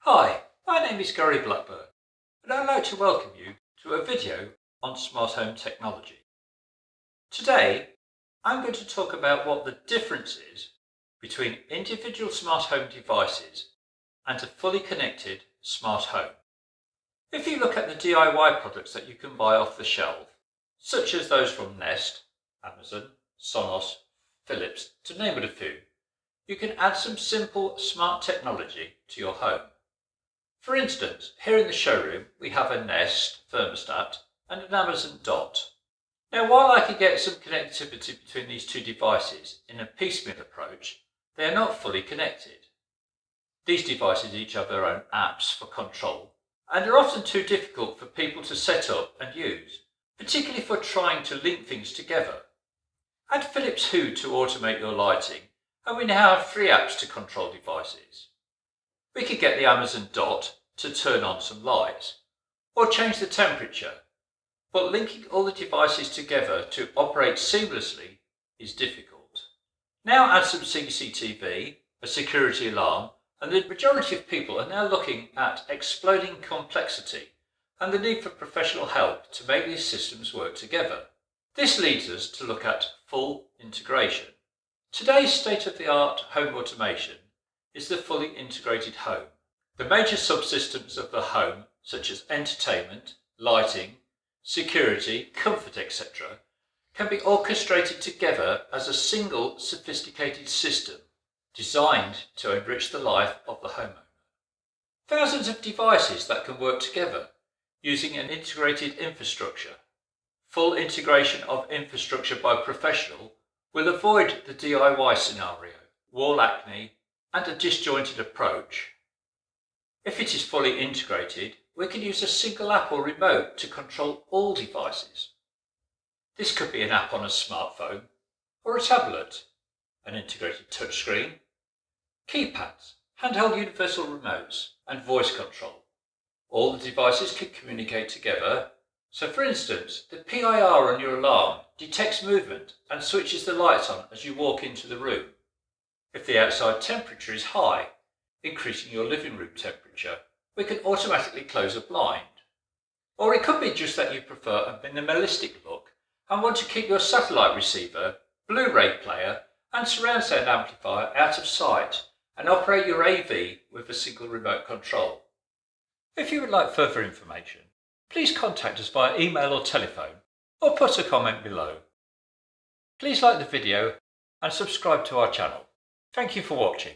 Hi, my name is Gary Blackburn, and I'd like to welcome you to a video on smart home technology. Today, I'm going to talk about what the difference is between individual smart home devices and a fully connected smart home. If you look at the DIY products that you can buy off the shelf, such as those from Nest, Amazon, Sonos, Philips, to name but a few, you can add some simple smart technology to your home. For instance, here in the showroom we have a Nest thermostat and an Amazon Dot. Now, while I could get some connectivity between these two devices in a piecemeal approach, they are not fully connected. These devices each have their own apps for control and are often too difficult for people to set up and use, particularly for trying to link things together. Add Philips Hue to automate your lighting and we now have 3 apps to control devices. We could get the Amazon Dot to turn on some lights or change the temperature, but linking all the devices together to operate seamlessly is difficult. Now add some CCTV, a security alarm, and the majority of people are now looking at exploding complexity and the need for professional help to make these systems work together. This leads us to look at full integration. Today's state-of-the-art home automation is the fully integrated home. The major subsystems of the home, such as entertainment, lighting, security, comfort, etc., can be orchestrated together as a single sophisticated system designed to enrich the life of the homeowner. Thousands of devices that can work together using an integrated infrastructure. Full integration of infrastructure by a professional will avoid the DIY scenario, wall acne, and a disjointed approach. If it is fully integrated, we can use a single app or remote to control all devices. This could be an app on a smartphone or a tablet, an integrated touchscreen, keypads, handheld universal remotes, and voice control. All the devices can communicate together. So for instance, the PIR on your alarm detects movement and switches the lights on as you walk into the room. If the outside temperature is high, increasing your living room temperature, we can automatically close a blind. Or it could be just that you prefer a minimalistic look and want to keep your satellite receiver, Blu-ray player and surround sound amplifier out of sight and operate your AV with a single remote control. If you would like further information, please contact us via email or telephone or put a comment below. Please like the video and subscribe to our channel. Thank you for watching.